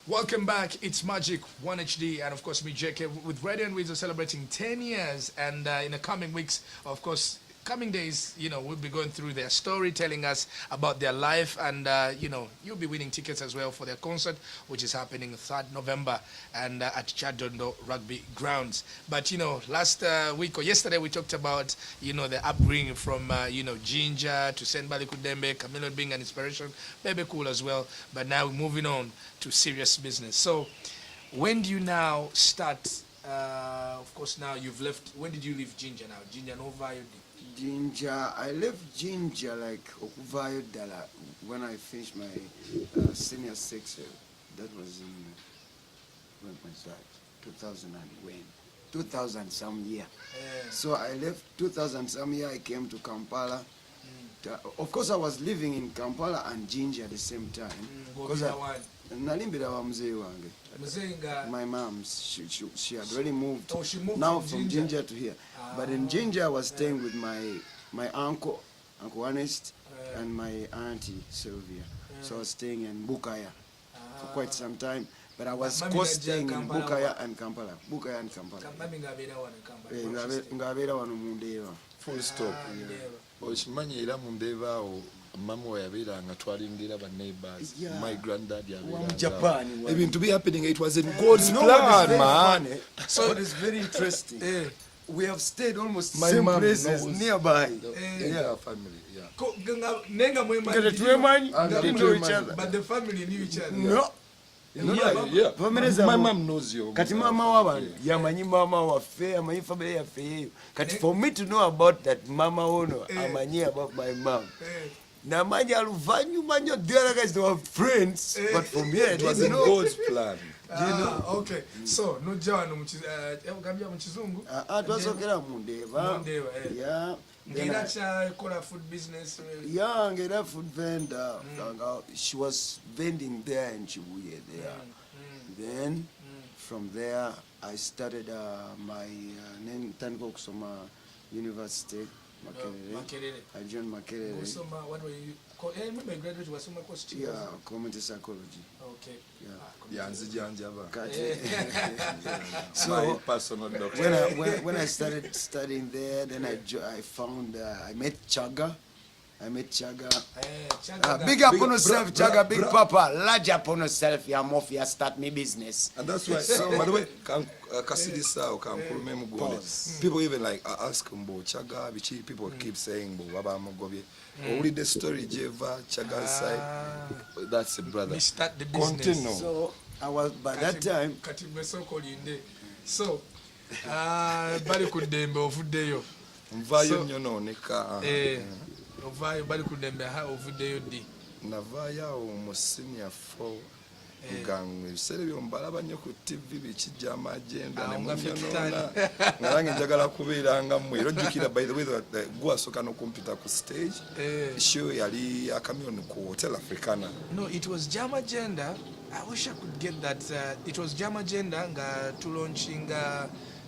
Welcome back. It's Magic 1HD, and of course, me, JK, with Radio and Weasle celebrating 10 years. And in the coming weeks, of course, coming days, we'll be going through their story, telling us about their life. And, you'll be winning tickets as well for their concert, which is happening 3rd November and at Chadondo Rugby Grounds. But, last week or yesterday, we talked about, the upbringing from, Ginger to Saint Bali Kudembe, Chameleon being an inspiration, Baby Cool as well. But now we're moving on to serious business. So when do you now start? Of course, now you've left. When did you leave Ginger now? Ginger Nova? Ginger, I left Ginger like Okuvayo Dala when I finished my senior six. That was in, when was that? 2000 and when? 2000 some year. So I left 2000 some year, I came to Kampala. Of course, I was living in Kampala and Ginger at the same time. My mom, she had already moved, now from Ginger to here. But in Ginger, I was staying with my uncle, Uncle Ernest, and my auntie Sylvia. So I was staying in Bukaya for quite some time. But I was staying in Bukaya and Kampala. Bukaya and Kampala. Full stop. Okimanyi era mu Ndeeba awo mama we yabeeranga twalingira ba neighbors. My granddad yabeeranga Japan. Ebintu be happening, it was in God's plan, man. So it is very interesting. We have stayed almost My same mom places knows. Nearby. Yeah, family, yeah. But the family knew each other. No. Yeah. My mom knows you. Kati mama wabantu yamanyi mama waffe amanyi family yaffe yeyo. Kati for me to know about that mama ono amanyi about my mom. Namanyi aluvanyuma nnyo the other guys, they were friends, but for me It was in God's plan. Okay. So nojja wano gambya mu kizungu. Twasokera mu Ndeeba. Yeah. Ngera kyakola food business. Yeah, ngera food vendor. She was vending there in Chibuye there. Then from there I started my name Tango Kusoma University. Makerere. I joined Makerere. What were you? I remember you graduated with some course. Yeah, community psychology. Okay. Yeah, Nzijanjaba. So personal doctor. when I started studying there, then I found I met Chaga. Big up on yourself, Chaga, big papa. Large up on yourself, your mafia, start me business. And that's why, by the way, Kasidisa or people even like ask Mbo Chaga, which people keep saying, Baba Mogobi. Only the story, Jeva, Chaga's side, that's a brother. We start the business. Continue. So I was, by that time. So, bali kudembe ovuddeyo. Mvayo nyono nika. Ovayo bali kudembe ha ovuddeyo di. Navayo mu senior 4. Gang ebisere byombalaba nnyo ku TV bikijja amagenda ne munyonona ngalange njagala kubeeranga mmwe era ojjukira by the way gwasooka n'okumpita ku stage show yali akamyoni ku Hotel Africana. No, it was Jam Agenda. I wish I could get that. It was Jam Agenda nga tulaunching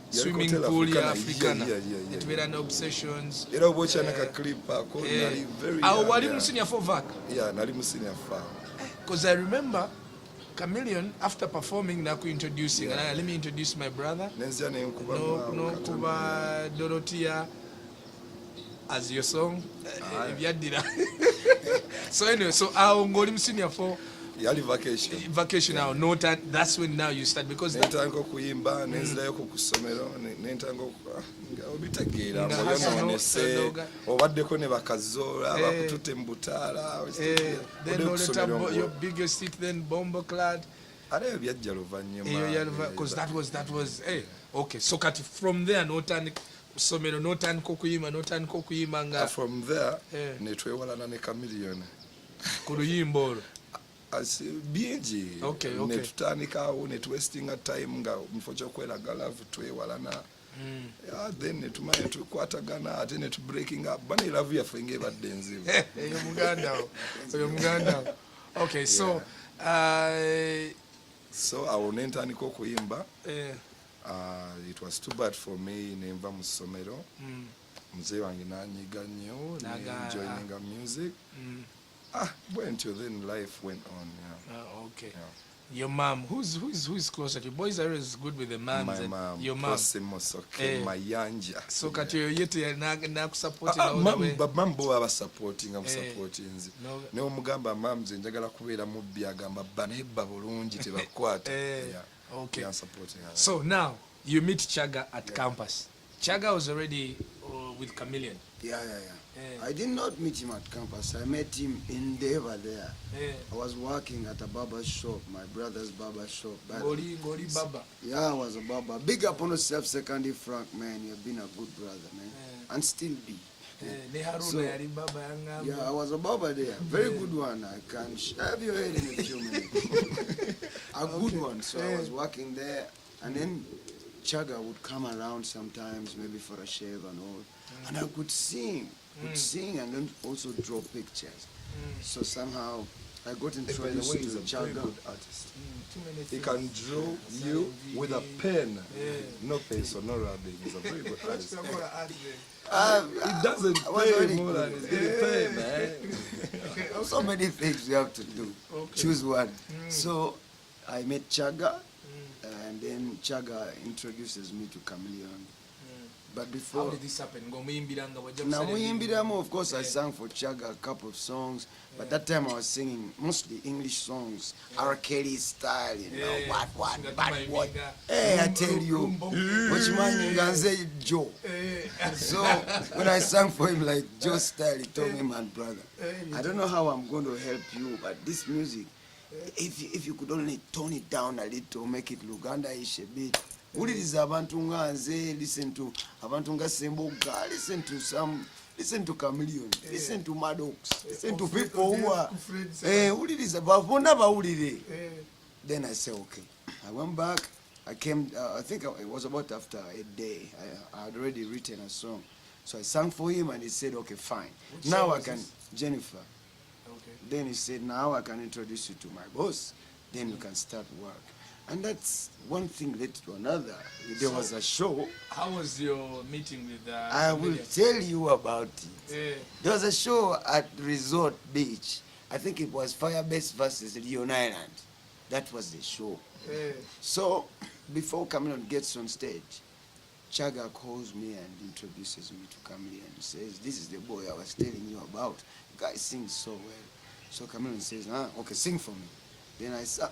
swimming pool ya Africana. Tubeera ne obsessions. Era obookya naka clip ako nali very wali mu senior 4 vac? Yeah, nali mu senior 4. Because I remember Chameleon, after performing, naku introducing, and let me introduce my brother. No kuba Dorothea as your song. So anyway, so our ngoli senior 4. Yali vacation. Vacation now, no time. That's when now you start because. Nentango kuyimba, nenzirayo ku kusomero, nentango obitegeera moyononese obaddeko ne bakazoora bakutute mu butaala. Then your biggest hit then Bombo Clad. Are byajja luvannyuma. Because that was okay. So kati from there no time somero no time kokuyima nga. From there ne twewalana ne Chameleon. Ku luyimbo olwo. Bingi ne tutandikawo ne twestinga time nga mufo kwelagala twewalana. Then ne tumanye tukwatagana ate ne breaking up bane love yaffe ng'ebadde enzibu. Oyo muganda. Okay, so awo ne ntandika okuyimba. It was too bad for me nenva mu ssomero. Mzee wange nanyiga nnyo joining music. Until then life went on. Okay. Your mom. Who's closer to you? Boys are always good with the moms. My and mom, your mom. my yanja. So kati yo yetu ya na kusupporting all the way. Mam bo aba supporting nzi. No. Ne omugamba mam nze njagala kubeera mubbi agamba banebba bulungi tebakwata. Okay. Yeah, supporting her. So now you meet Chaga at campus. Chaga was already with Chameleon. Yeah. I did not meet him at campus. I met him in Deva there. I was working at a barber shop, my brother's barber shop. Gori Baba. Yeah, I was a barber. Big up on yourself, Secondary Frank, man. You've been a good brother, man. And still be. So, yeah, I was a barber there. Very good one. I can shave your head in a few minutes. A good one. So I was working there. And then Chaga would come around sometimes, maybe for a shave and all. And I could sing. And then also draw pictures. So somehow I got introduced to he's a very Chaga. good artist. He can draw you with a pen. No pencil, no rubbing. He's a very good artist. He doesn't pay more than he's getting paid, man. So many things you have to do. Choose one. So I met Chaga, and then Chaga introduces me to Chameleon. But before, how did this happen? Namuyimbiramu, of course, I sang for Chaga a couple of songs, but that time I was singing mostly English songs, R. Kelly style, you know, what. Hey, I tell you, which man you say Joe. So when I sang for him like Joe style, he told me, man, brother, I don't know how I'm going to help you, but this music, if you could only tone it down a little, make it Luganda-ish a bit. Uliriza abantu nga nze, listen to abantu nga Semboga, listen to Chameleon, listen to Maddox, listen to people who are uliriza bavona bawulire. Then I said, okay. I went back. I came. I think it was about after a day. I had already written a song, so I sang for him, and he said, okay, fine. Which now song I can this? Jennifer. Okay. Then he said, now I can introduce you to my boss. Then you can start work. And that's one thing led to another. There was a show. How was your meeting with I will tell you about it. There was a show at Resort Beach. I think it was Firebase versus Leon Island. That was the show. So before Chameleon gets on stage, Chaga calls me and introduces me to Chameleon. He says, this is the boy I was telling you about. The guy sings so well. So Chameleon says, okay, sing for me. Then I sang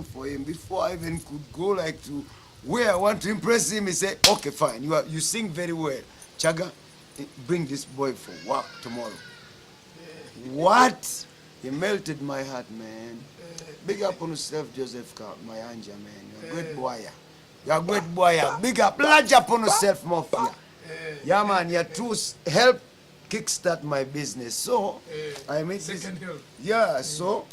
for him. Before I even could go like to where I want to impress him, he said, okay, fine, you sing very well. Chaga, bring this boy for work tomorrow. What? He melted my heart, man. Big up on yourself, Joseph, my anja, man. You're a great boy. You're a great boy. Big up, large up on yourself, Mafia. Yeah, man, you're to help kickstart my business. So I made this. Yeah, so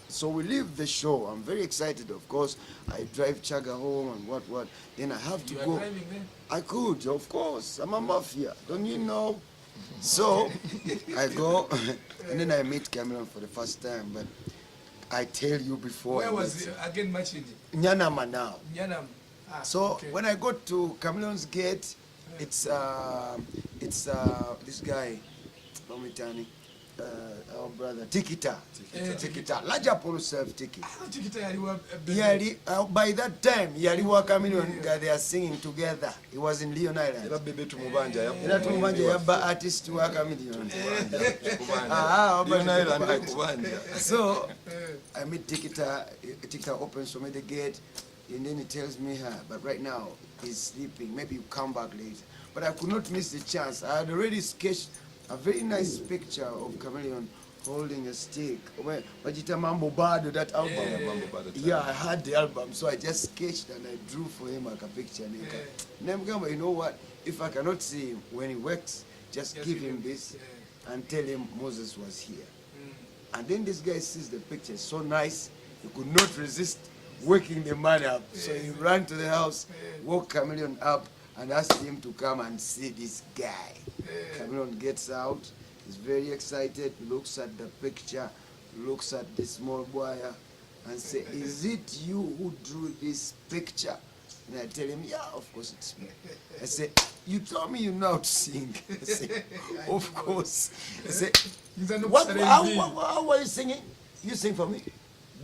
so we leave the show. I'm very excited, of course. I drive Chaga home and what. Then I have to go. I could, of course. I'm a mafia, don't you know? So I go, and then I meet Chameleon for the first time. But I tell you before. Where was it again? Matching Nyanama now. Nyanam. So when I go to Chameleon's gate, it's this guy, Lomitani, our brother, Tikita. Large up on yourself, Tiki. By that time, Yaliwa Chameleon, they are singing together. He was in Leon Island. Artist to Chameleon. So I meet Tikita. Tikita opens for me the gate, and then he tells me, but right now he's sleeping. Maybe you come back later. But I could not miss the chance. I had already sketched a very nice picture of Chameleon holding a stick. Majita Mambo Bado, that album. Yeah, I had the album, so I just sketched and I drew for him like a picture. And you know what? If I cannot see him when he works, just give him this and tell him Moses was here. And then this guy sees the picture, so nice, he could not resist waking the man up. So he ran to the house, woke Chameleon up, and asked him to come and see this guy. Chameleon gets out, he's very excited, looks at the picture, looks at the small boy, and says, is it you who drew this picture? And I tell him, yeah, of course it's me. I say, you told me you know how to sing. I say, of course. I say, how are you singing? You sing for me?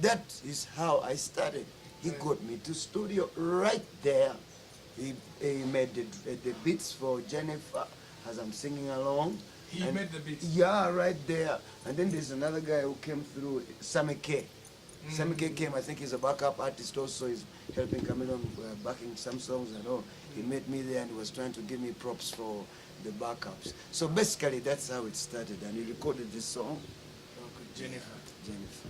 that is how I started. He got me to studio right there. He made the beats for Jennifer as I'm singing along. He made the beats? Yeah, right there. And then there's another guy who came through, Sammy K. Sammy K came, I think he's a backup artist also. He's helping Cameron, backing some songs and all. He met me there and he was trying to give me props for the backups. So basically that's how it started, and he recorded this song. Jennifer. Jennifer.